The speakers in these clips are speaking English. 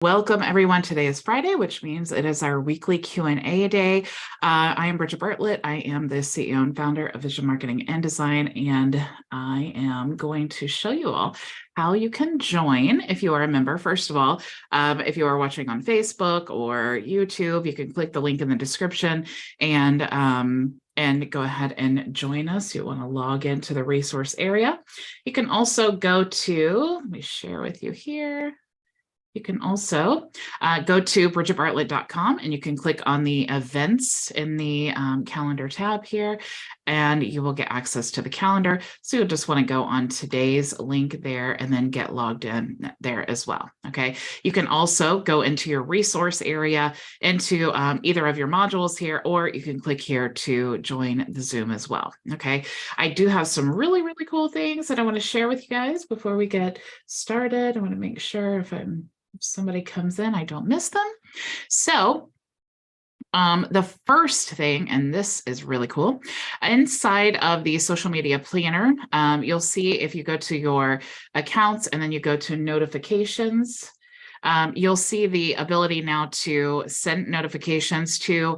Welcome everyone. Today is Friday, which means it is our weekly Q&A day. I am Bridget Bartlett. I am the CEO and founder of Vision Marketing and Design, and I am going to show you all how you can join if you are a member. First of all, if you are watching on Facebook or YouTube, you can click the link in the description and go ahead and join us. You'll want to log into the resource area. You can also go to, let me share with you here. You can also go to bridgetbartlett.com and you can click on the events in the calendar tab here, and you will get access to the calendar. So you'll just want to go on today's link there and then get logged in there as well. Okay. You can also go into your resource area into either of your modules here, or you can click here to join the Zoom as well. Okay. I do have some really, really cool things that I want to share with you guys before we get started. I want to make sure if somebody comes in, I don't miss them. So the first thing, and this is really cool, inside of the social media planner, you'll see if you go to your accounts and then you go to notifications, you'll see the ability now to send notifications to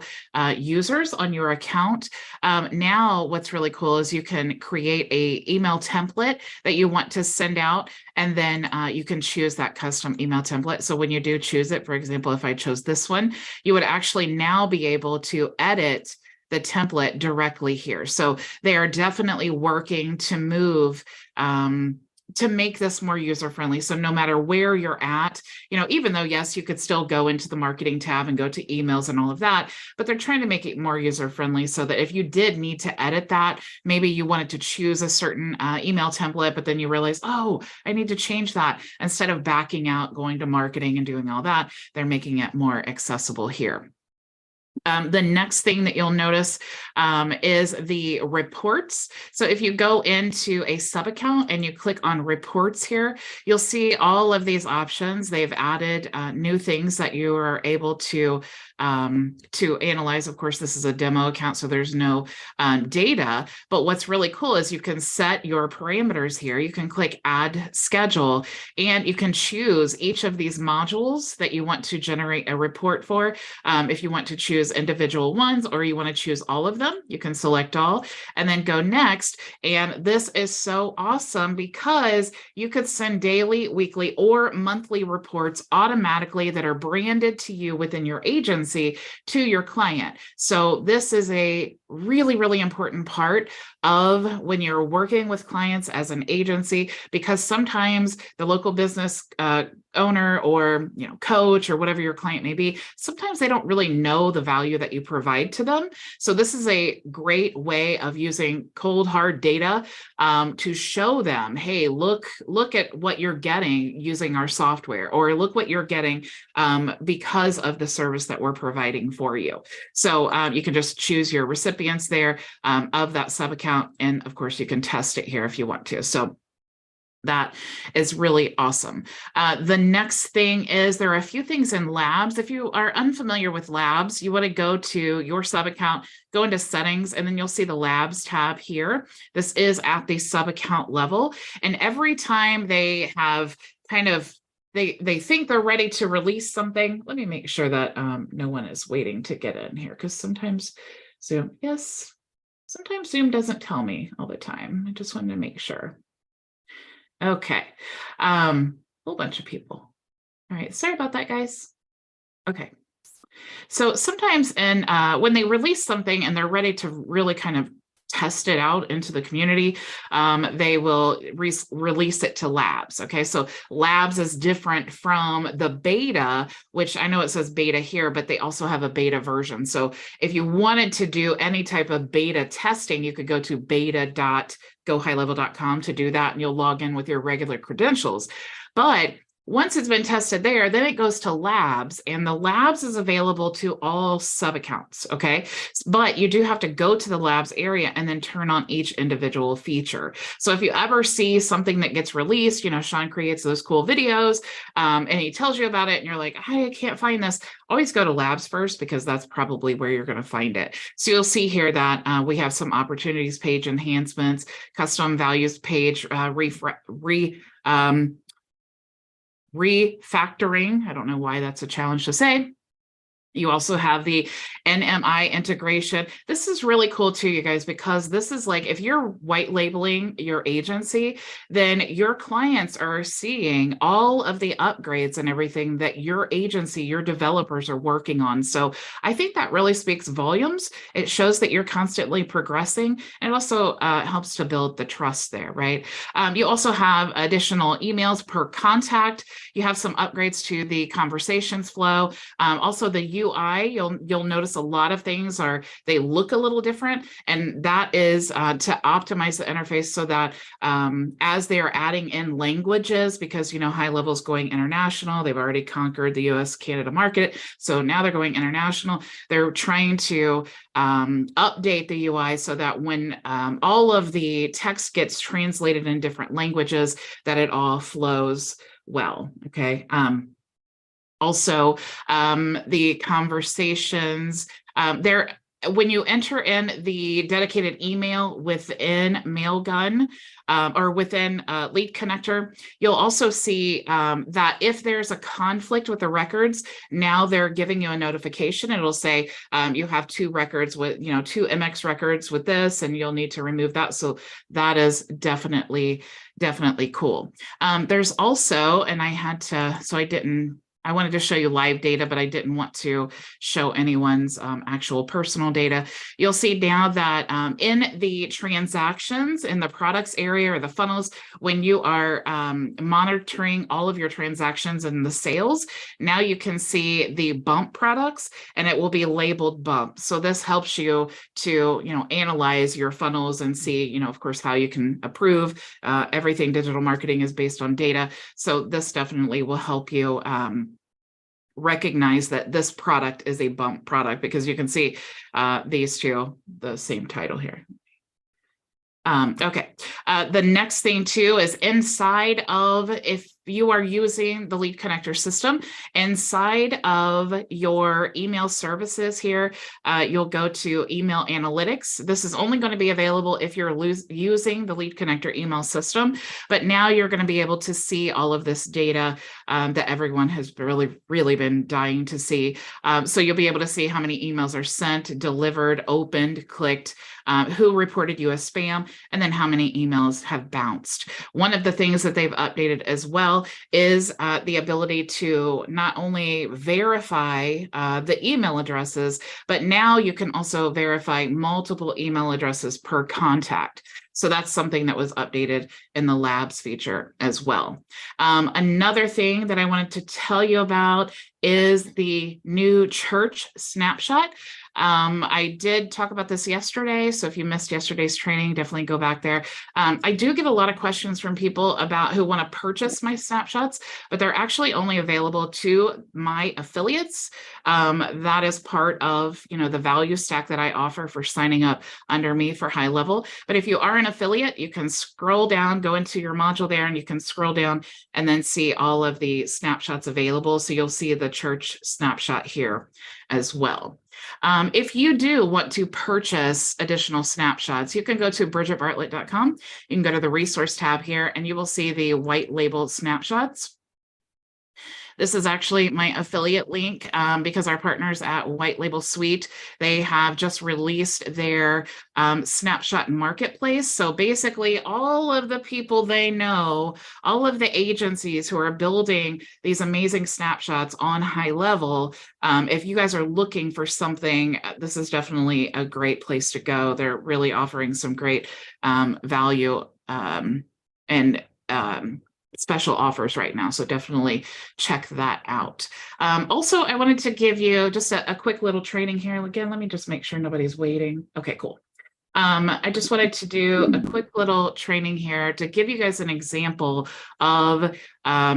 users on your account. Now, what's really cool is you can create an email template that you want to send out, and then you can choose that custom email template. So when you do choose it, for example, if I chose this one, you would actually now be able to edit the template directly here. So they are definitely working to move to make this more user-friendly. So no matter where you're at, even though, yes, you could still go into the marketing tab and go to emails and all of that, but they're trying to make it more user-friendly so that if you did need to edit that, maybe you wanted to choose a certain email template, but then you realize, oh, I need to change that. Instead of backing out, going to marketing and doing all that, they're making it more accessible here. The next thing that you'll notice is the reports. So if you go into a sub account and you click on reports here, you'll see all of these options. They've added new things that you are able to analyze. Of course, this is a demo account, so there's no data. But what's really cool is you can set your parameters here. You can click add schedule, and you can choose each of these modules that you want to generate a report for. If you want to choose individual ones, or you want to choose all of them, you can select all and then go next. And this is so awesome because you could send daily, weekly, or monthly reports automatically that are branded to you within your agency to your client. So this is a really, really important part of when you're working with clients as an agency, because sometimes the local business owner or coach or whatever your client may be, sometimes they don't really know the value that you provide to them. So this is a great way of using cold hard data to show them, hey, look at what you're getting using our software, or look what you're getting because of the service that we're providing for you. So you can just choose your recipients there of that sub account, and of course you can test it here if you want to. So that is really awesome. The next thing is there are a few things in labs. If you are unfamiliar with labs, you want to go to your sub account, go into settings, and then you'll see the labs tab here. This is at the sub account level. And every time they have they think they're ready to release something. Let me make sure that no one is waiting to get in here, because sometimes Zoom, yes, sometimes Zoom doesn't tell me all the time. I just wanted to make sure. Okay, whole bunch of people. All right, sorry about that, guys. Okay, so sometimes when they release something and they're ready to really kind of test it out into the community, they will release it to labs. Okay, so labs is different from the beta, which I know it says beta here, but they also have a beta version. So if you wanted to do any type of beta testing, you could go to beta.gohighlevel.com to do that, and you'll log in with your regular credentials. But once it's been tested there, then it goes to labs, and the labs is available to all sub accounts. Okay. But you do have to go to the labs area and then turn on each individual feature. So if you ever see something that gets released, Sean creates those cool videos and he tells you about it and you're like, I can't find this. Always go to labs first, because that's probably where you're going to find it. So you'll see here that we have some opportunities page enhancements, custom values page, refactoring. I don't know why that's a challenge to say. You also have the NMI integration. This is really cool too, you guys, because this is like, if you're white labeling your agency, then your clients are seeing all of the upgrades and everything that your agency, your developers are working on. So I think that really speaks volumes. It shows that you're constantly progressing, and it also helps to build the trust there, right? You also have additional emails per contact. You have some upgrades to the conversations flow. Also the UI, you'll notice a lot of things they look a little different, and that is to optimize the interface so that as they are adding in languages, because High Level is going international, they've already conquered the US Canada market, so now they're going international. They're trying to update the UI so that when all of the text gets translated in different languages, that it all flows well. Okay. Also, the conversations there, when you enter in the dedicated email within Mailgun or within Lead Connector, you'll also see that if there's a conflict with the records, now they're giving you a notification. It'll say you have 2 records with, 2 MX records with this, and you'll need to remove that. So that is definitely cool. There's also, and I wanted to show you live data, but I didn't want to show anyone's actual personal data. You'll see now that in the transactions, in the products area or the funnels, when you are monitoring all of your transactions and the sales, now you can see the bump products, and it will be labeled bump. So this helps you to, analyze your funnels and see, of course, how you can improve. Everything digital marketing is based on data. So this definitely will help you recognize that this product is a bump product, because you can see these two, the same title here. Okay. The next thing too is inside of, if you are using the Lead Connector system, inside of your email services here, you'll go to email analytics. This is only going to be available if you're using the Lead Connector email system, but now you're going to be able to see all of this data that everyone has really been dying to see. So you'll be able to see how many emails are sent, delivered, opened, clicked, who reported you as spam, and then how many emails have bounced. One of the things that they've updated as well is the ability to not only verify the email addresses, but now you can also verify multiple email addresses per contact. So that's something that was updated in the labs feature as well. Another thing that I wanted to tell you about is the new church snapshot. I did talk about this yesterday, so if you missed yesterday's training, definitely go back there. I do get a lot of questions from people about who want to purchase my snapshots, but they're actually only available to my affiliates. That is part of, the value stack that I offer for signing up under me for High Level. But if you are an affiliate, you can scroll down, go into your module there, and you can scroll down and then see all of the snapshots available. So you'll see the church snapshot here as well. If you do want to purchase additional snapshots, you can go to bridgetbartlett.com. You can go to the resource tab here, and you will see the white label snapshots. This is actually my affiliate link because our partners at White Label Suite, they have just released their snapshot marketplace. So basically all of the people they know, all of the agencies who are building these amazing snapshots on High Level, if you guys are looking for something, this is definitely a great place to go. They're really offering some great value and special offers right now. So definitely check that out. Also, I wanted to give you just a quick little training here. Again, let me just make sure nobody's waiting. Okay, cool. I just wanted to do a quick little training here to give you guys an example of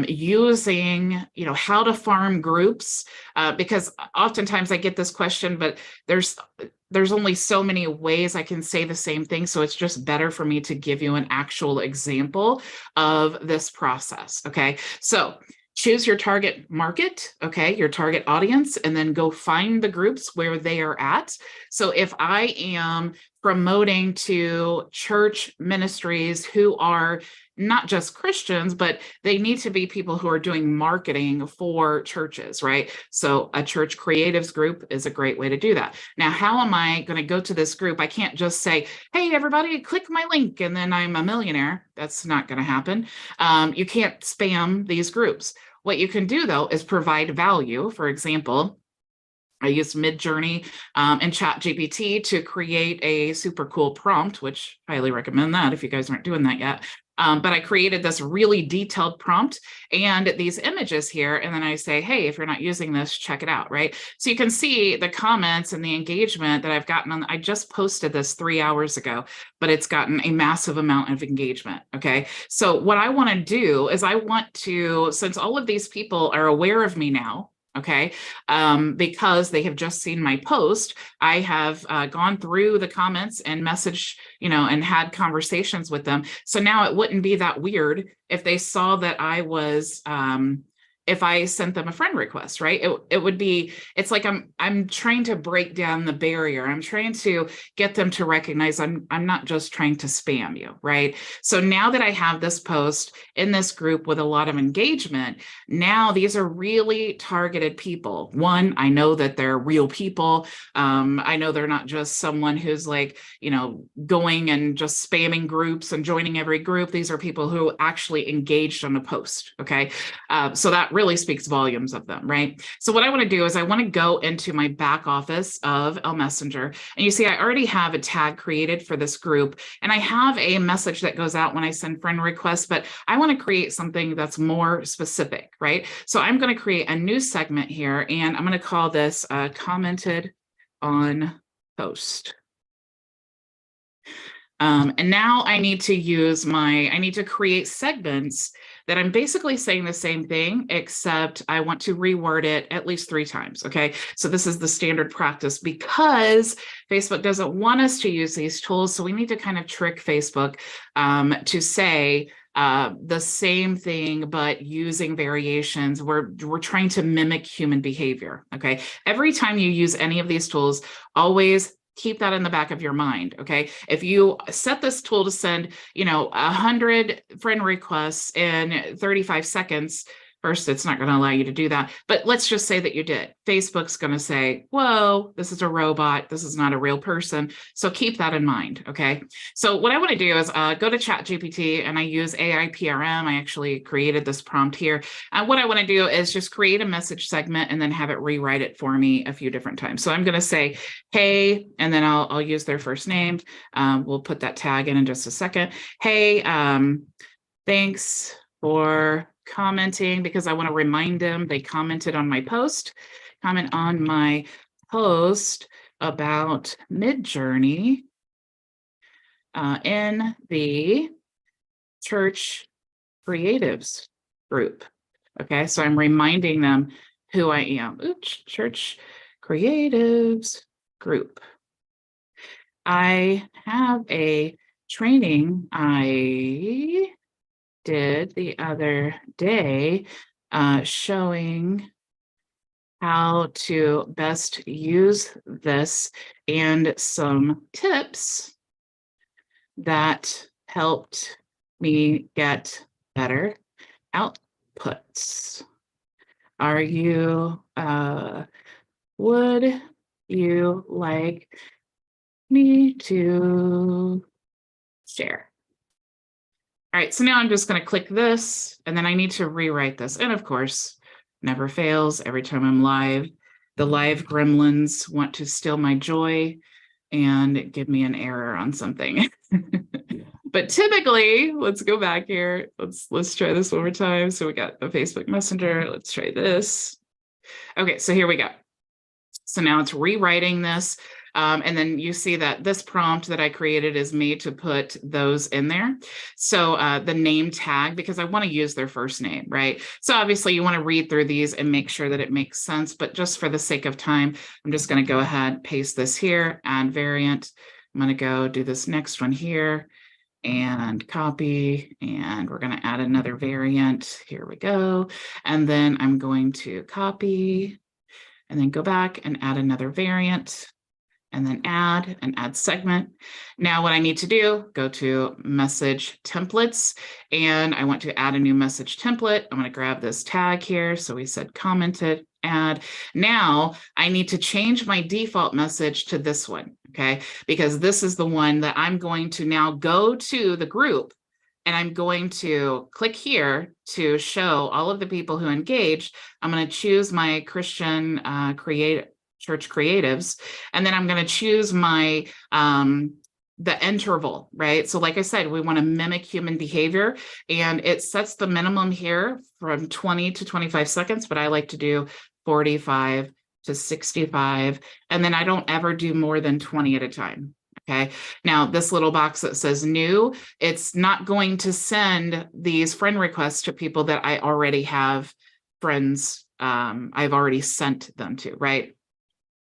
using, how to farm groups, because oftentimes I get this question, but there's only so many ways I can say the same thing. So it's just better for me to give you an actual example of this process. Okay, so choose your target market, okay, your target audience, and then go find the groups where they are at. So if I am promoting to church ministries who are not just Christians, but they need to be people who are doing marketing for churches, right? So a church creatives group is a great way to do that. Now, how am I going to go to this group? I can't just say, hey, everybody, click my link, and then I'm a millionaire. That's not going to happen. You can't spam these groups. What you can do, though, is provide value. For example, I used Midjourney and ChatGPT to create a super cool prompt, which I highly recommend that if you guys aren't doing that yet. But I created this really detailed prompt and these images here. And then I say, hey, if you're not using this, check it out, right? So you can see the comments and the engagement that I've gotten on. I just posted this 3 hours ago, but it's gotten a massive amount of engagement, okay? So what I want to do is I want to, since all of these people are aware of me now, okay, because they have just seen my post, I have gone through the comments and messaged, and had conversations with them. So now it wouldn't be that weird if they saw that I was, if I sent them a friend request, right? It would be, it's like I'm trying to break down the barrier. I'm trying to get them to recognize I'm not just trying to spam you, right? So now that I have this post in this group with a lot of engagement, now these are really targeted people. One, I know that they're real people. I know they're not just someone who's like, going and just spamming groups and joining every group. These are people who actually engaged on a post, okay? So that really speaks volumes of them, right? So what I want to do is I want to go into my back office of a messenger. And you see, I already have a tag created for this group. And I have a message that goes out when I send friend requests, but I want to create something that's more specific, right? So I'm going to create a new segment here, and I'm going to call this commented on post. And now I need to create segments that I'm basically saying the same thing, except I want to reword it at least 3 times, okay? So this is the standard practice because Facebook doesn't want us to use these tools, so we need to kind of trick Facebook to say the same thing, but using variations. We're trying to mimic human behavior, okay? Every time you use any of these tools, always keep that in the back of your mind, okay? If you set this tool to send, 100 friend requests in 35 seconds, first, it's not going to allow you to do that. But let's just say that you did. Facebook's going to say, whoa, this is a robot. This is not a real person. So keep that in mind, okay? So what I want to do is go to ChatGPT, and I use AI PRM. I actually created this prompt here. What I want to do is just create a message segment and then have it rewrite it for me a few different times. So I'm going to say, hey, and then I'll use their first name. We'll put that tag in just a second. Hey, thanks for commenting, because I want to remind them they commented on my post. Comment on my post about Midjourney in the church creatives group. Okay, so I'm reminding them who I am. Oops, church creatives group. I have a training I did the other day showing how to best use this and some tips that helped me get better outputs. Are you, would you like me to share? All right, so now I'm just going to click this, and then I need to rewrite this. And of course, never fails. Every time I'm live, the live gremlins want to steal my joy and give me an error on something. But typically, let's go back here. Let's try this one more time. So we got the Facebook Messenger. Let's try this. Okay, so here we go. So now it's rewriting this. And then you see that this prompt that I created is made to put those in there. So the name tag, because I want to use their first name, right? So obviously you want to read through these and make sure that it makes sense. But just for the sake of time, I'm just going to go ahead, paste this here, add variant. I'm going to go do this next one here and copy, and we're going to add another variant. Here we go. And then I'm going to copy and then go back and add another variant. and then add segment. Now what I need to do, go to message templates, and I want to add a new message template. I'm going to grab this tag here. So we said commented, add. Now I need to change my default message to this one, okay? Because this is the one that I'm going to now go to the group, and I'm going to click here to show all of the people who engaged. I'm going to choose my Christian church creatives, and then I'm going to choose my the interval, right? So like I said, we want to mimic human behavior, and it sets the minimum here from 20 to 25 seconds, but I like to do 45 to 65, and then I don't ever do more than 20 at a time. Okay. Now this little box that says new, it's not going to send these friend requests to people that I already have friends. I've already sent them to, right?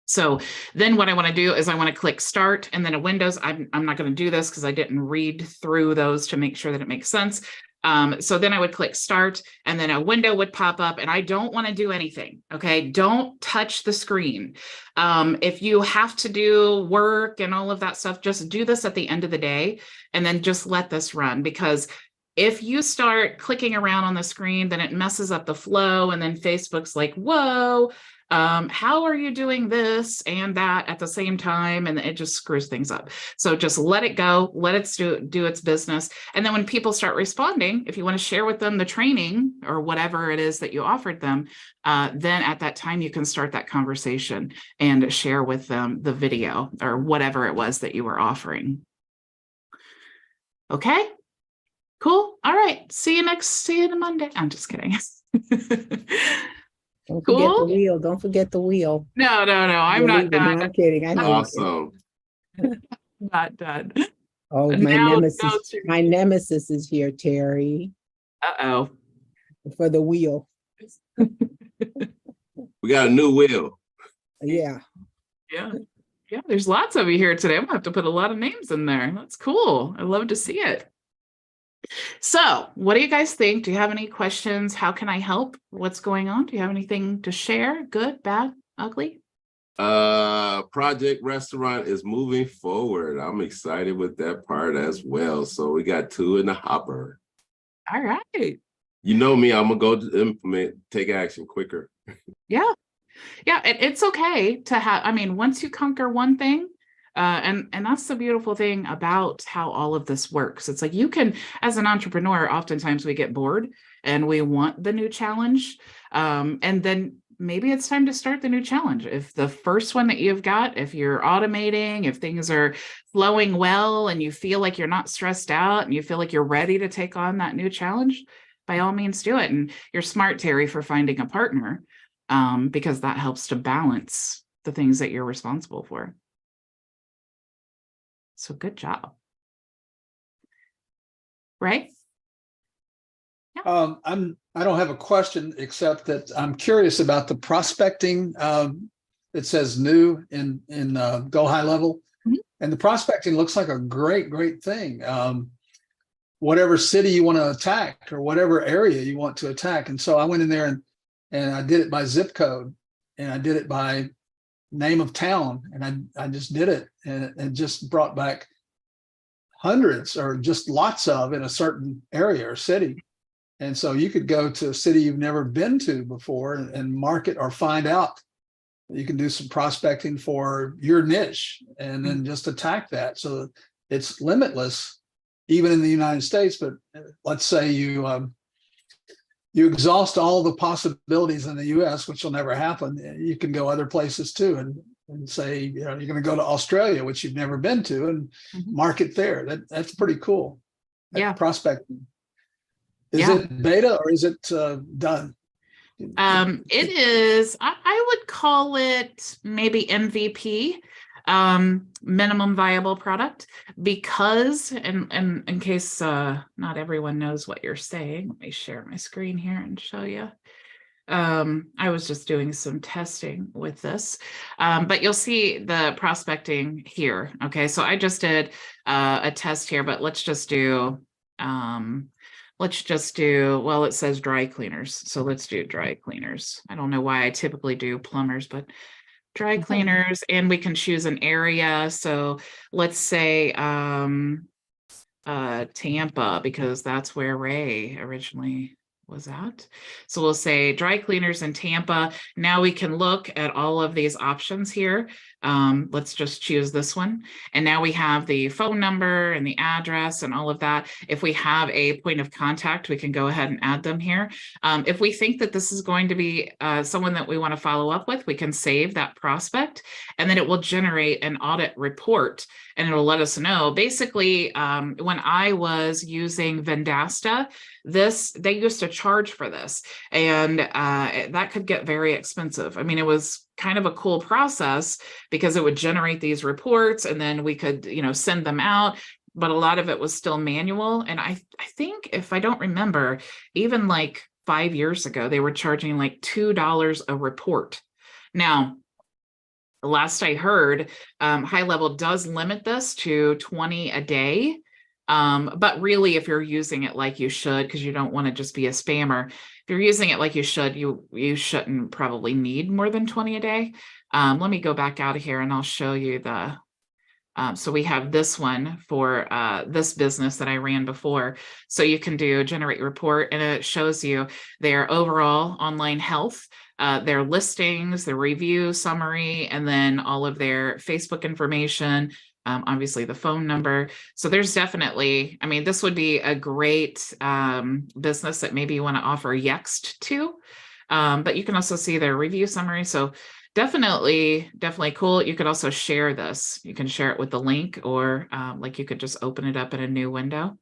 So then what I want to do is I want to click start, and then a Windows, I'm not going to do this because I didn't read through those to make sure that it makes sense. So then I would click start, and then a window would pop up, and I don't want to do anything. Okay. Don't touch the screen. If you have to do work and all of that stuff, just do this at the end of the day, and then just let this run, because if you start clicking around on the screen, then it messes up the flow, and then Facebook's like, whoa, how are you doing this and that at the same time? And it just screws things up. So just let it go, let it do its business. And then when people start responding, if you want to share with them the training or whatever it is that you offered them, then at that time you can start that conversation and share with them the video or whatever it was that you were offering. Okay, cool. All right. See you Monday. I'm just kidding. Don't forget the wheel. Don't forget the wheel. No. I'm not done. No, I'm kidding. I know. Awesome. Not done. Oh, my nemesis is here, Terry. Uh-oh. For the wheel. We got a new wheel. Yeah. Yeah. There's lots of you here today. I'm gonna have to put a lot of names in there. That's cool. I love to see it. So what do you guys think? Do you have any questions? How can I help? What's going on? Do you have anything to share? Good, bad, ugly? Project Restaurant is moving forward. I'm excited with that part as well. So we got 2 in the hopper. All right. You know me, I'm gonna go to implement, take action quicker. Yeah. It's okay to have, I mean, once you conquer one thing, and that's the beautiful thing about how all of this works. It's like you can, as an entrepreneur, oftentimes we get bored and we want the new challenge. And then maybe it's time to start the new challenge. If the first one that you've got, if you're automating, if things are flowing well and you feel like you're not stressed out and you feel like you're ready to take on that new challenge, by all means do it. And you're smart, Terry, for finding a partner, because that helps to balance the things that you're responsible for. So good job. Right? Yeah. I don't have a question, except that I'm curious about the prospecting. It says new in Go High Level. Mm-hmm. And the prospecting looks like a great thing. Whatever city you want to attack or whatever area you want to attack. And so I went in there and I did it by zip code, and I did it by name of town, and I just did it, and it just brought back hundreds or just lots of in a certain area or city. And so you could go to a city you've never been to before and market or find out. You can do some prospecting for your niche and then just attack that. So it's limitless, even in the United States. But let's say you exhaust all the possibilities in the US, which will never happen. You can go other places too and say, you know, you're going to go to Australia, which you've never been to, and market there. That's pretty cool. Yeah. Prospecting. Is it beta or is it done? It is, I would call it maybe MVP, minimum viable product, because, and in case not everyone knows what you're saying, let me share my screen here and show you. I was just doing some testing with this, but you'll see the prospecting here. Okay, so I just did a test here, but let's just do, well, it says dry cleaners. So let's do dry cleaners. I don't know why I typically do plumbers, but dry cleaners, and we can choose an area. So let's say Tampa, because that's where Ray originally was at. So we'll say dry cleaners in Tampa. Now we can look at all of these options here. Let's just choose this one. And now we have the phone number and the address and all of that. If we have a point of contact, we can go ahead and add them here. If we think that this is going to be someone that we want to follow up with, we can save that prospect, and then it will generate an audit report, and it'll let us know. Basically, when I was using Vendasta, they used to charge for this, and that could get very expensive. I mean, it was kind of a cool process because it would generate these reports, and then we could, send them out. But a lot of it was still manual. And I think, if I don't remember, even like 5 years ago, they were charging like $2 a report. Now, last I heard, High Level does limit this to 20 a day. But really, if you're using it like you should, because you don't want to just be a spammer, if you're using it like you should, you shouldn't probably need more than 20 a day. Let me go back out of here and I'll show you so we have this one for this business that I ran before. So you can do generate report, and it shows you their overall online health, their listings, their review summary, and then all of their Facebook information, obviously the phone number. So there's definitely, this would be a great business that maybe you want to offer Yext to, but you can also see their review summary. So definitely cool. You could also share this. You can share it with the link, or like you could just open it up in a new window.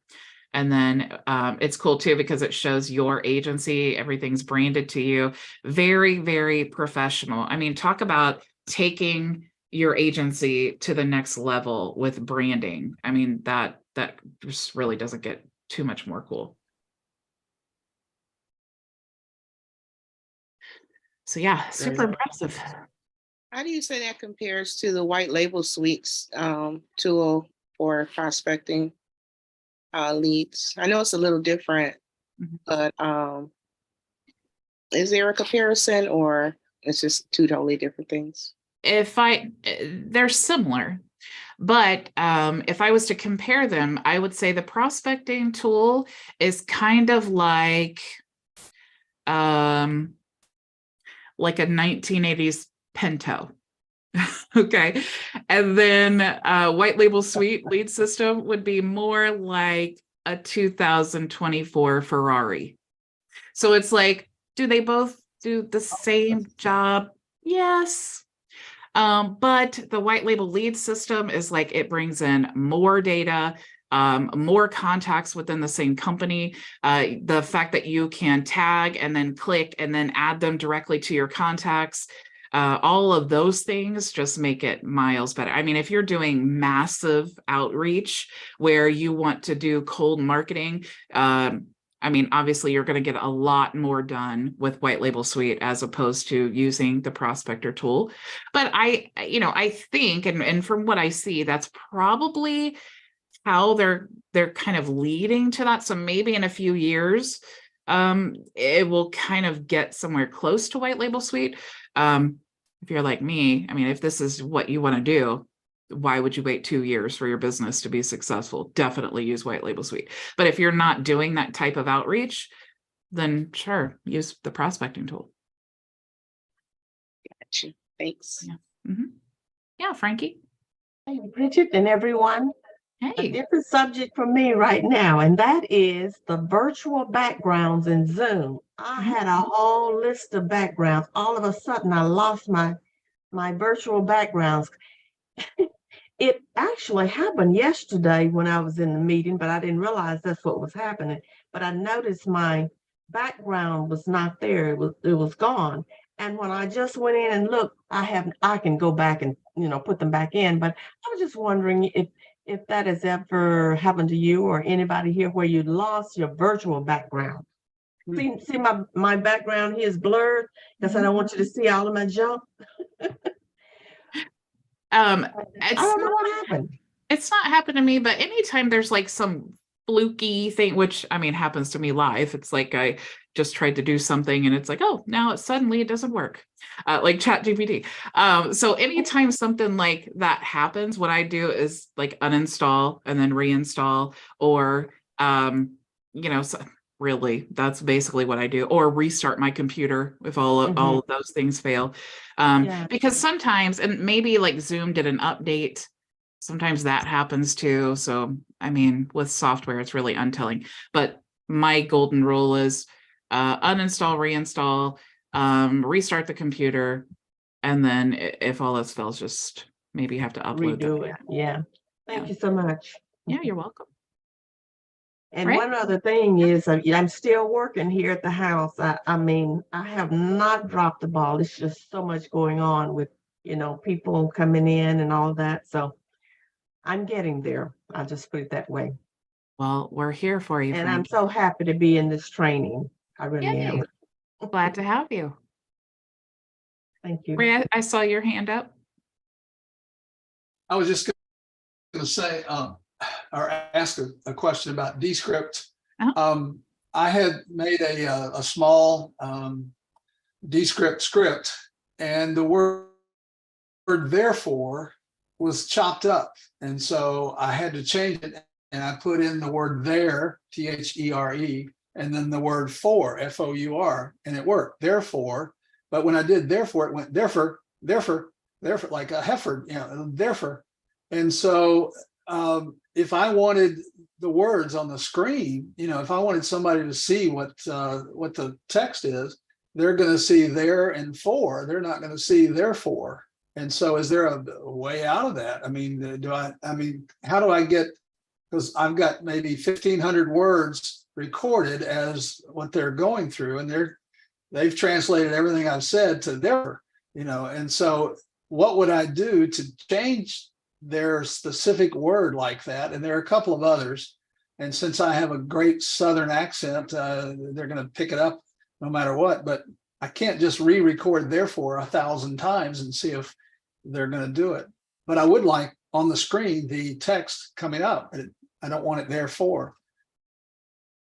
And then it's cool too, because it shows your agency, everything's branded to you. Very, very professional. Talk about taking your agency to the next level with branding. That just really doesn't get too much more cool. So yeah, super impressive. How do you say that compares to the white label suites tool for prospecting leads? I know it's a little different, but is there a comparison, or it's just two totally different things? They're similar, but if I was to compare them, I would say the prospecting tool is kind of like a 1980s Pinto. Okay. And then white label suite lead system would be more like a 2024 Ferrari. So it's like, do they both do the same job? Yes. But the white label lead system is like, it brings in more data, more contacts within the same company. The fact that you can tag and then click and then add them directly to your contacts, all of those things just make it miles better. If you're doing massive outreach where you want to do cold marketing, obviously you're going to get a lot more done with white label suite as opposed to using the Prospector tool. But I think, and from what I see, that's probably how they're kind of leading to that. So maybe in a few years, it will kind of get somewhere close to white label suite. If you're like me, if this is what you want to do, why would you wait 2 years for your business to be successful? Definitely use white label suite. But if you're not doing that type of outreach, then sure, use the prospecting tool. Gotcha. Thanks. Yeah. Yeah, Frankie. Hey, Bridget and everyone. Hey. A different subject for me right now, and that is the virtual backgrounds in Zoom. I had a whole list of backgrounds. All of a sudden, I lost my virtual backgrounds. It actually happened yesterday when I was in the meeting, but I didn't realize that's what was happening. But I noticed my background was not there. It was gone. And when I just went in and looked, I can go back and put them back in. But I was just wondering if that has ever happened to you or anybody here where you lost your virtual background. See my background here is blurred because I don't want you to see all of my junk. I don't know what happened. It's not happened to me, but anytime there's like some fluky thing, which happens to me live, it's like I just tried to do something and it's like, oh, now suddenly it doesn't work, like ChatGPT. So anytime something like that happens, what I do is like uninstall and then reinstall, or, so really, that's basically what I do, or restart my computer if all of those things fail. Because sometimes, and maybe like Zoom did an update, sometimes that happens too. So, I mean, with software, it's really untelling. But my golden rule is uninstall, reinstall, restart the computer, and then if all else fails, just maybe have to upload Redo it. Yeah. Thank you so much. Yeah, you're welcome. And Right. one other thing is, I'm still working here at the house. I mean, I have not dropped the ball. It's just so much going on with, people coming in and all that. So I'm getting there. I'll just put it that way. Well, we're here for you. And Frank. I'm so happy to be in this training. I really am. Glad to have you. Thank you. Ray, I saw your hand up. I was just going to say, or ask a question about Descript. I had made a small Descript script, and the word therefore was chopped up. And so I had to change it, and I put in the word there, THERE, and then the word for, FOUR, and it worked, therefore. But when I did therefore, it went therefore, like a heifer, therefore. And so if I wanted the words on the screen, if I wanted somebody to see what the text is, they're going to see there and for. They're not going to see therefore. And so, is there a way out of that? I mean, how do I get? Because I've got maybe 1,500 words recorded as what they're going through, and they've translated everything I've said to their, And so, what would I do to change their specific word like that? And there are a couple of others. And since I have a great Southern accent, they're going to pick it up no matter what. But I can't just re-record therefore 1,000 times and see if they're going to do it. But I would like on the screen the text coming up. I don't want it therefore.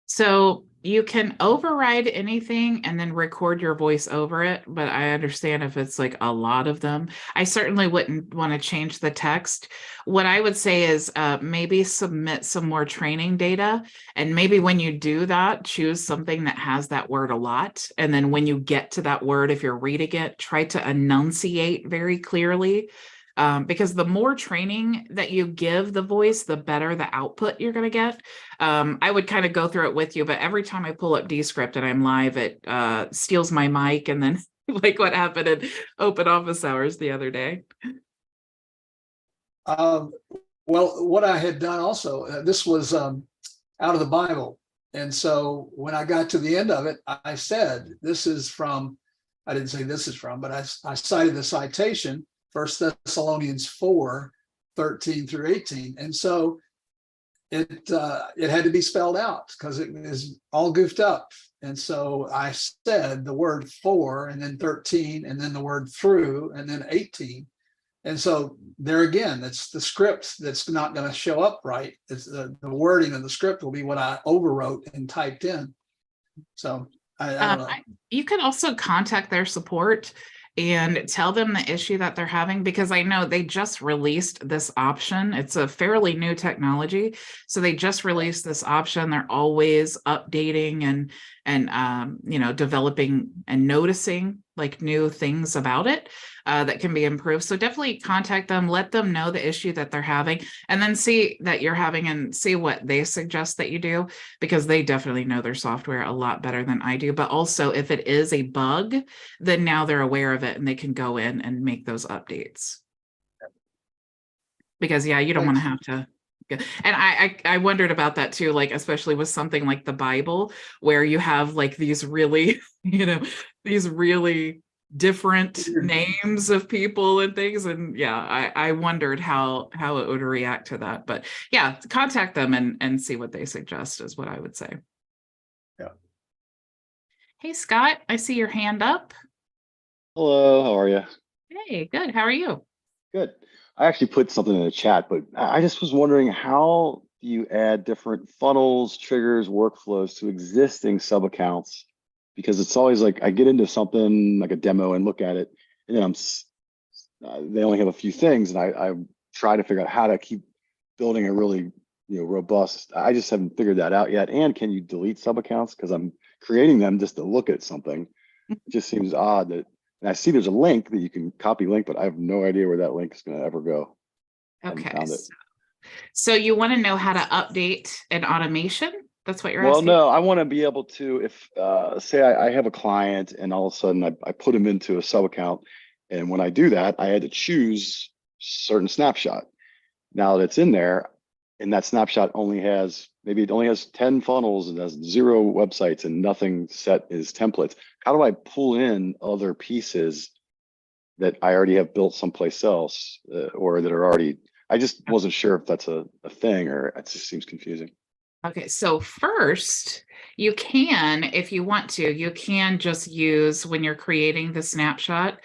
So you can override anything and then record your voice over it, but I understand if it's like a lot of them. I certainly wouldn't want to change the text. What I would say is maybe submit some more training data, and maybe when you do that, choose something that has that word a lot. And then when you get to that word, if you're reading it, try to enunciate very clearly. Because the more training that you give the voice, the better the output you're going to get. I would kind of go through it with you, but every time I pull up Descript and I'm live, it steals my mic, and then like what happened in open office hours the other day. Well, what I had done also, this was out of the Bible. And so when I got to the end of it, I said, this is from, I didn't say this is from, but I cited the citation, 1 Thessalonians 4:13 through 18. And so it had to be spelled out because it is all goofed up. And so I said the word for, and then 13, and then the word through, and then 18. And so there again, it's the script that's not going to show up right. It's the wording of the script will be what I overwrote and typed in. So I don't know. You can also contact their support and tell them the issue that they're having, because I know they just released this option. It's a fairly new technology. So they just released this option. They're always updating and developing and noticing like new things about it that can be improved. So definitely contact them, let them know the issue that they're having, and then see that you're having and see what they suggest that you do, because they definitely know their software a lot better than I do. But also if it is a bug, then now they're aware of it and they can go in and make those updates. Because you don't want to have to. And I wondered about that too, like especially with something like the Bible, where you have like these really, these really different names of people and things. And I wondered how it would react to that. But contact them and see what they suggest is what I would say. Yeah. Hey, Scott, I see your hand up. Hello, how are you? Hey, good. How are you? Good. I actually put something in the chat, but I just was wondering, how do you add different funnels, triggers, workflows to existing sub accounts because it's always like I get into something like a demo and look at it, and then they only have a few things, and I try to figure out how to keep building a really robust. I just haven't figured that out yet. And can you delete sub accounts? Because I'm creating them just to look at something. It just seems odd that, and I see there's a link that you can copy link, but I have no idea where that link is going to ever go. Okay. So you want to know how to update an automation? That's what you're asking? Well, no, I want to be able to, if say I have a client and all of a sudden I put them into a sub account. And when I do that, I had to choose certain snapshot. Now that it's in there, and that snapshot only has, maybe it only has 10 funnels and has 0 websites and nothing set as templates. How do I pull in other pieces that I already have built someplace else or that are already, I just wasn't sure if that's a thing or it just seems confusing. Okay, so first, you can, if you want to, you can just use, when you're creating the snapshot,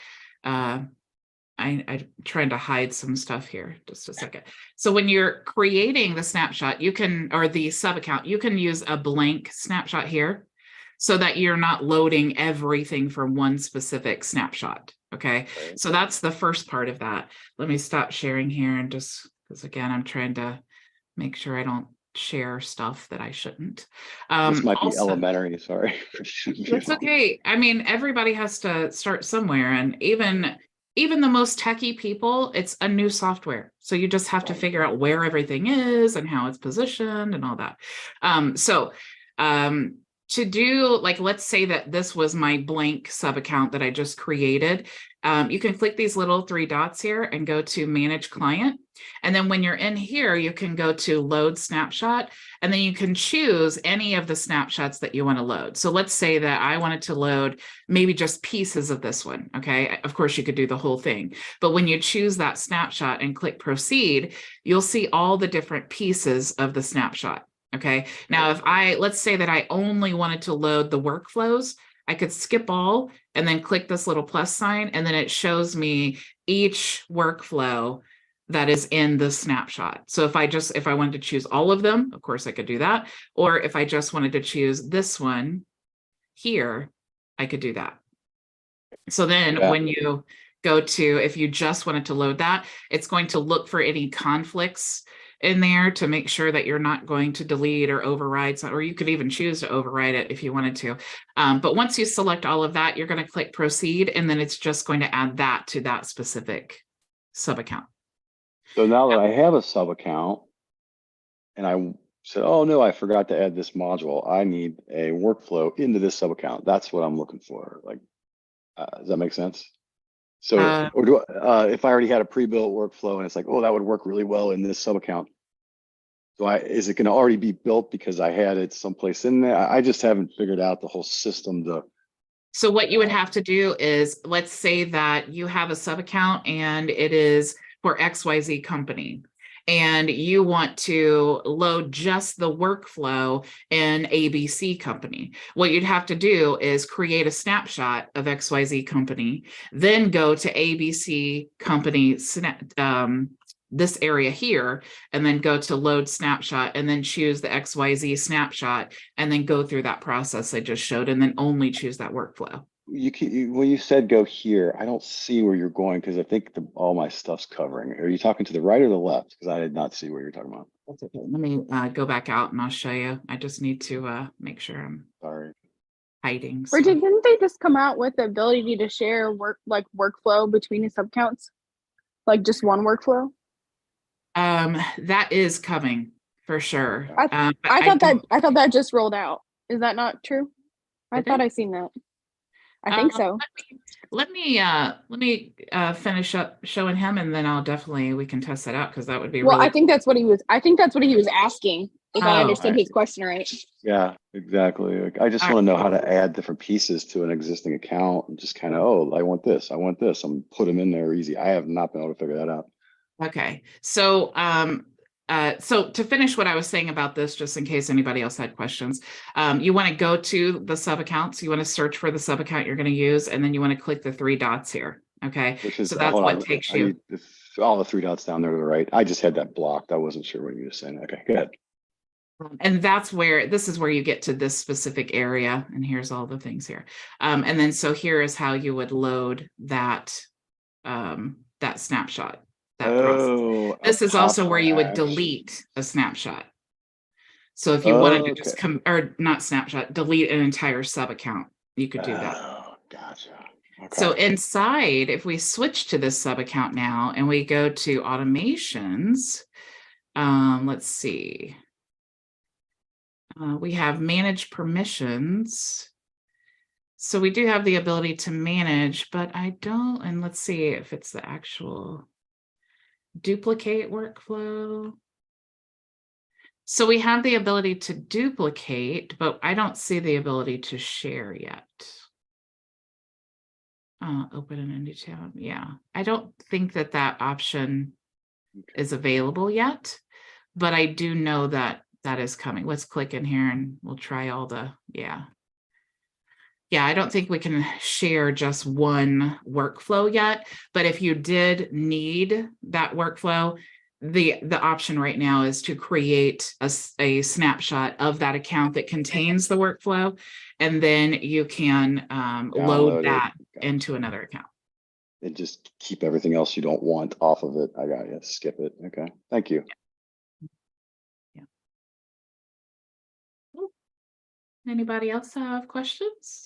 I'm trying to hide some stuff here, just a second. So when you're creating the snapshot, you can, or the sub account, you can use a blank snapshot here so that you're not loading everything from one specific snapshot. Okay, so that's the first part of that. Let me stop sharing here and just, because again, I'm trying to make sure I don't share stuff that I shouldn't. This might be elementary, sorry. It's okay. I mean, everybody has to start somewhere, and even the most techie people, it's a new software. So you just have to figure out where everything is and how it's positioned and all that. To do, like, let's say that this was my blank sub account that I just created. You can click these little 3 dots here and go to manage client. And then when you're in here, you can go to load snapshot, and then you can choose any of the snapshots that you want to load. So let's say that I wanted to load maybe just pieces of this one. Okay. Of course you could do the whole thing, but when you choose that snapshot and click proceed, you'll see all the different pieces of the snapshot. Okay. Now, if let's say that I only wanted to load the workflows, I could skip all and then click this little plus sign, and then it shows me each workflow that is in the snapshot. So if I wanted to choose all of them, of course I could do that. Or if I just wanted to choose this one here, I could do that. So then when you go to, if you just wanted to load that, it's going to look for any conflicts in there to make sure that you're not going to delete or override, or you could even choose to override it if you wanted to. But once you select all of that, you're going to click proceed, and then it's just going to add that to that specific sub account. So now that I have a sub account and I said, oh no, I forgot to add this module. I need a workflow into this sub account. That's what I'm looking for. Like, does that make sense? So, or do if I already had a pre-built workflow and it's like, oh, that would work really well in this sub account. So is it going to already be built because I had it someplace in there? I just haven't figured out the whole system to. So what you would have to do is, let's say that you have a sub account and it is for XYZ company, and you want to load just the workflow in ABC company. What you'd have to do is create a snapshot of XYZ company, then go to ABC company, this area here, and then go to load snapshot, and then choose the XYZ snapshot, and then go through that process I just showed, and then only choose that workflow. When you said go here, I don't see where you're going because I think all my stuff's covering. Are you talking to the right or the left? Because I did not see where you're talking about. That's okay. Let me go back out and I'll show you. I just need to make sure I'm hiding. Bridget, didn't they just come out with the ability to share workflow between the subcounts? Like just one workflow? That is coming for sure. I thought that just rolled out. Is that not true? I thought I seen that. I think so. Let me finish up showing him, and then we can test that out, because that would be well. I think that's what he was asking. If I understood his question right. Yeah, exactly. I just want to know how to add different pieces to an existing account, and just kind of, oh, I want this. I'm put them in there easy. I have not been able to figure that out. Okay, so so to finish what I was saying about this, just in case anybody else had questions, you want to go to the sub accounts. You want to search for the sub account you're going to use, and then you want to click the 3 dots here. Okay, so that's what takes you. All the 3 dots down there to the right. I just had that blocked. I wasn't sure what you were saying. Okay, go ahead. And that's where, this is where you get to this specific area. And here's all the things here. And then, so here is how you would load that, that snapshot, that process. Oh, This is also where you would action. delete a snapshot. So if you wanted to just Okay. come, or not snapshot, delete an entire sub account, you could do that. Oh, gotcha. Okay. So inside, if we switch to this sub account now and we go to automations, let's see. We have manage permissions. So we do have the ability to manage, but I don't, and let's see if it's the actual duplicate workflow. So we have the ability to duplicate, but I don't see the ability to share yet. Open an new tab. Yeah, I don't think that that option is available yet, but I do know that that is coming. Let's click in here and we'll try all the, yeah. Yeah, I don't think we can share just one workflow yet, but if you did need that workflow, the option right now is to create a snapshot of that account that contains the workflow, and then you can load that into another account. And just keep everything else you don't want off of it. I got you. Skip it. Okay. Thank you. Yeah. Anybody else have questions?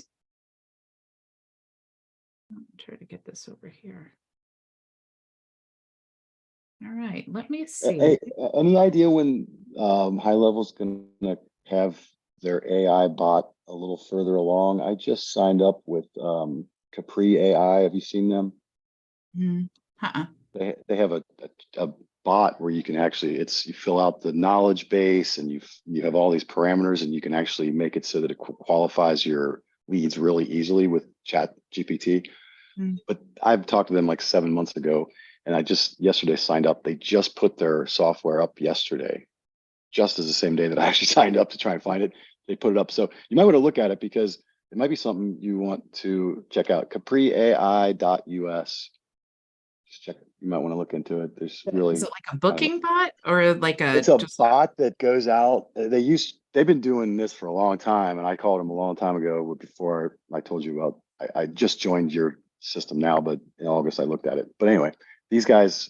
I'll try to get this over here. All right, let me see. Hey, any idea when High Level's gonna have their AI bot a little further along? I just signed up with Capri AI. Have you seen them? They have a bot where you can actually, you fill out the knowledge base and you have all these parameters, and you can actually make it so that it qualifies your leads really easily with Chat GPT. But I've talked to them like 7 months ago, and I just yesterday signed up. They just put their software up yesterday, just as the same day that I actually signed up to try and find it. They put it up. So you might want to look at it, because it might be something you want to check out. CapriAI.us. Just check. You might want to look into it. There's really. Is it like a booking bot or like a? It's a bot that goes out. They've been doing this for a long time, and I called them a long time ago before I told you about. I just joined your system now, but in August I looked at it. But anyway, these guys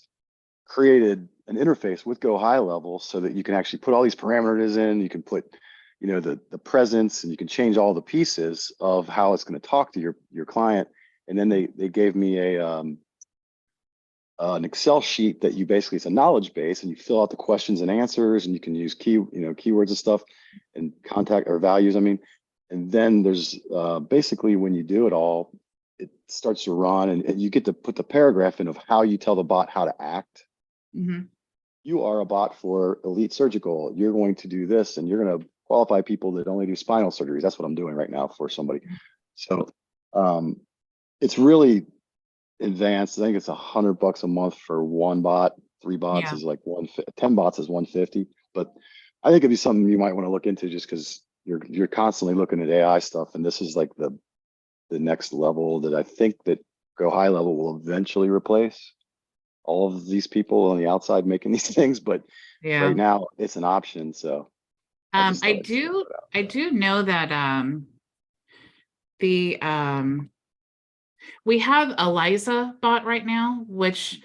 created an interface with Go High Level so that you can actually put all these parameters in. You can put, the presence, and you can change all the pieces of how it's going to talk to your client. And then they gave me an Excel sheet that it's a knowledge base, and you fill out the questions and answers, and you can use keywords and stuff, and contact or values. And then there's basically, when you do it all, it starts to run, and you get to put the paragraph in of how you tell the bot how to act. You are a bot for Elite Surgical. You're going to do this, and you're going to qualify people that only do spinal surgeries. That's what I'm doing right now for somebody. So it's really advanced. I think it's $100 a month for one bot. 3 bots is like 10 bots is 150. But I think it'd be something you might want to look into, just because you're constantly looking at AI stuff, and this is like the next level that I think that Go High Level will eventually replace all of these people on the outside making these things. But right now it's an option. So I do know that we have Eliza Bot right now, which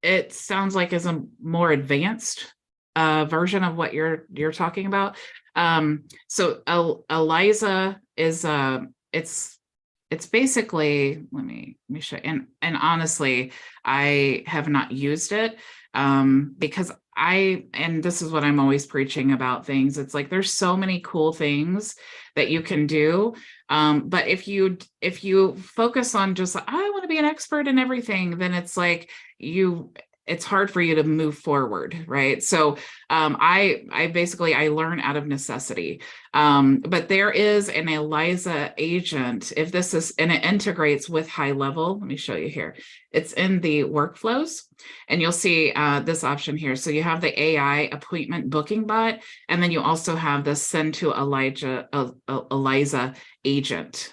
it sounds like is a more advanced version of what you're talking about. So Eliza is it's basically, let me show you. And honestly, I have not used it because and this is what I'm always preaching about things. It's like, there's so many cool things that you can do. But if you focus on just, I want to be an expert in everything, then it's like it's hard for you to move forward, right? So I basically learn out of necessity. But there is an Eliza agent, if this is, and it integrates with High Level. Let me show you here. It's in the workflows, and you'll see this option here. So you have the AI appointment booking bot, and then you also have the send to Eliza agent.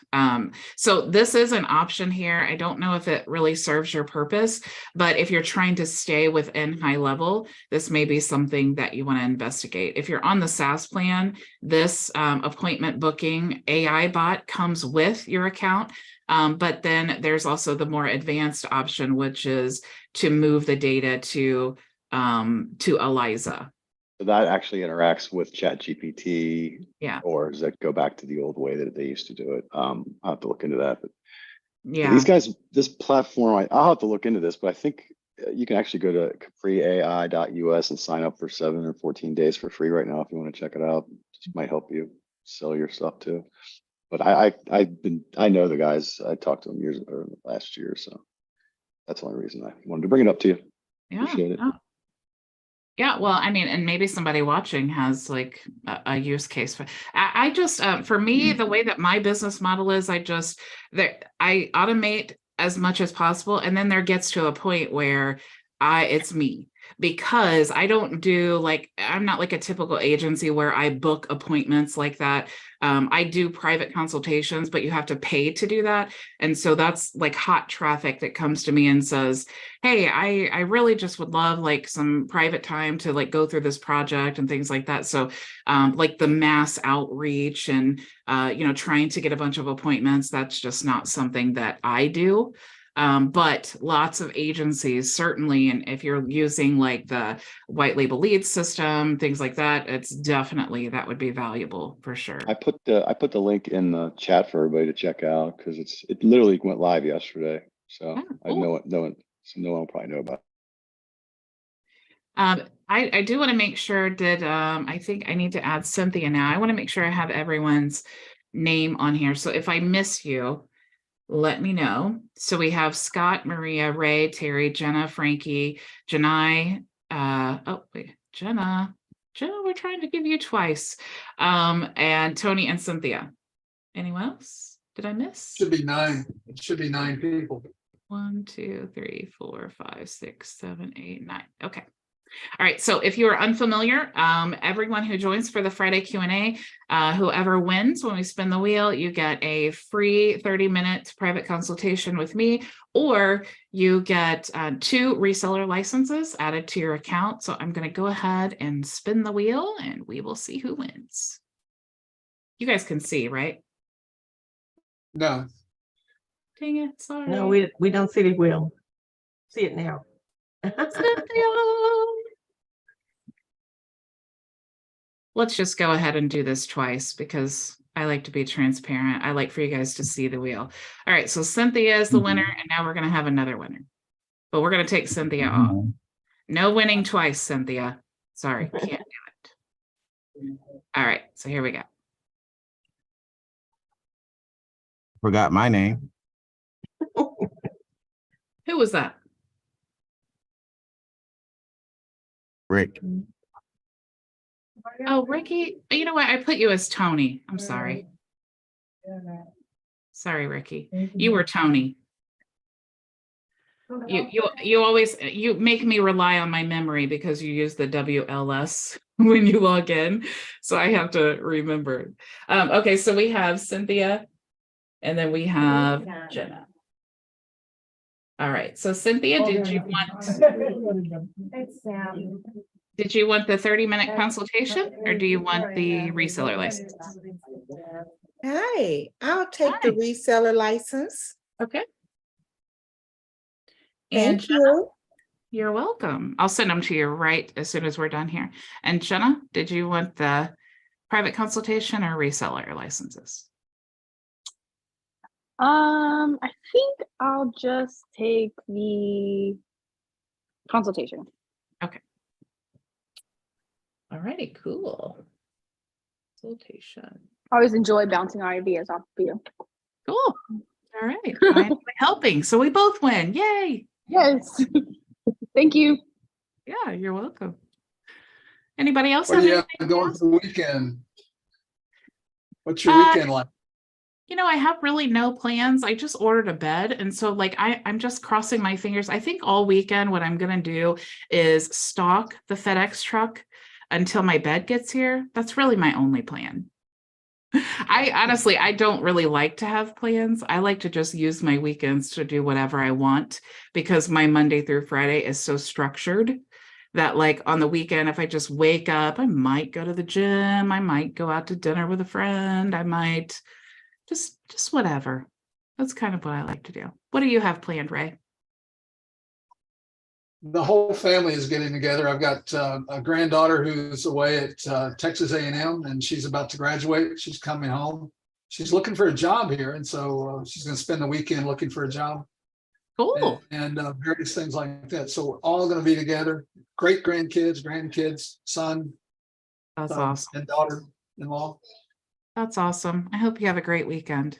So this is an option here. I don't know if it really serves your purpose, but if you're trying to stay within high level, this may be something that you want to investigate. If you're on the SaaS plan, this appointment booking AI bot comes with your account. But then there's also the more advanced option, which is to move the data to Eliza. So that actually interacts with ChatGPT. Yeah. Or does that go back to the old way that they used to do it? I'll have to look into that. But Yeah. these guys, this platform, I'll have to look into this, but I think you can actually go to capreai.us and sign up for 7 or 14 days for free right now if you want to check it out. Just might help you sell your stuff too. But I know the guys. I talked to them last year, so that's the only reason I wanted to bring it up to you. Yeah. Appreciate it. Oh. Yeah, well, I mean, and maybe somebody watching has like a use case for. I just, for me, the way that my business model is, I automate as much as possible, and then there gets to a point where it's me, because I don't do like, I'm not like a typical agency where I book appointments like that. I do private consultations, but you have to pay to do that. And so that's like hot traffic that comes to me and says, hey, I really just would love like some private time to like go through this project and things like that. So like the mass outreach and, trying to get a bunch of appointments, that's just not something that I do. But lots of agencies, certainly, and if you're using like the white label lead system, things like that, it's definitely, that would be valuable for sure. I put the link in the chat for everybody to check out because it literally went live yesterday. So Oh, I cool. know no one will probably know about it. I do want to make sure that I think I need to add Cynthia now. I want to make sure I have everyone's name on here. So if I miss you, let me know. So we have Scott, Maria, Ray, Terry, Jenna, Frankie, Janai. Jenna, we're trying to give you twice. And Tony and Cynthia. Anyone else? Did I miss? Should be 9. It should be 9 people. 1, 2, 3, 4, 5, 6, 7, 8, 9. Okay. All right. So if you are unfamiliar, everyone who joins for the Friday Q&A, whoever wins when we spin the wheel, you get a free 30-minute private consultation with me, or you get 2 reseller licenses added to your account. So I'm going to go ahead and spin the wheel and we will see who wins. You guys can see, right? No. Dang it. Sorry. No, we don't see the wheel. See it now. Let's just go ahead and do this twice because I like to be transparent. I like for you guys to see the wheel. All right, so Cynthia is the winner, and now we're going to have another winner. But we're going to take Cynthia off. No winning twice, Cynthia. Sorry, can't do it. All right, so here we go. Forgot my name. Who was that? Rick. Oh, Ricky. You know what? I put you as Tony. I'm sorry. Sorry, Ricky. You were Tony. You always make me rely on my memory because you use the WLS when you log in, so I have to remember. Okay, so we have Cynthia, and then we have Jenna. All right, so Cynthia, did you want the 30-minute consultation, or do you want the reseller license? Hi, I'll take the reseller license. Okay. Thank you. You're welcome. I'll send them to you right as soon as we're done here. And Jenna, did you want the private consultation or reseller licenses? I think I'll just take the consultation. Okay. All righty, cool. Consultation. I always enjoy bouncing ideas off of you. Cool. All right. I'm helping. So we both win. Yay. Yes. Thank you. Yeah, you're welcome. Anybody else? What have do you have anything going else? for the weekend? What's your weekend like? I have really no plans. I just ordered a bed. And so like I'm just crossing my fingers. I think all weekend what I'm gonna do is stalk the FedEx truck until my bed gets here. That's really my only plan. I honestly, I don't really like to have plans. I like to just use my weekends to do whatever I want because my Monday through Friday is so structured that like on the weekend, if I just wake up, I might go to the gym, I might go out to dinner with a friend, I might just whatever. That's kind of what I like to do. What do you have planned, Ray? The whole family is getting together. I've got a granddaughter who's away at Texas A&M, and she's about to graduate. She's coming home. She's looking for a job here, and so she's going to spend the weekend looking for a job. Cool. And various things like that. So we're all going to be together. Great grandkids, son. That's awesome. And daughter-in-law. That's awesome. I hope you have a great weekend.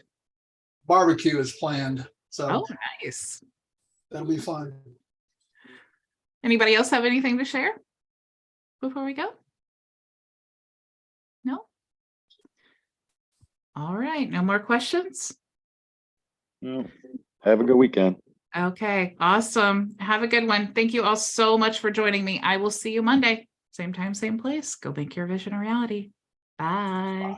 Barbecue is planned, so Oh, nice. that'll be fun. Anybody else have anything to share before we go? No? All right, no more questions? No. Have a good weekend. Okay, awesome. Have a good one. Thank you all so much for joining me. I will see you Monday. Same time, same place. Go make your vision a reality. Bye.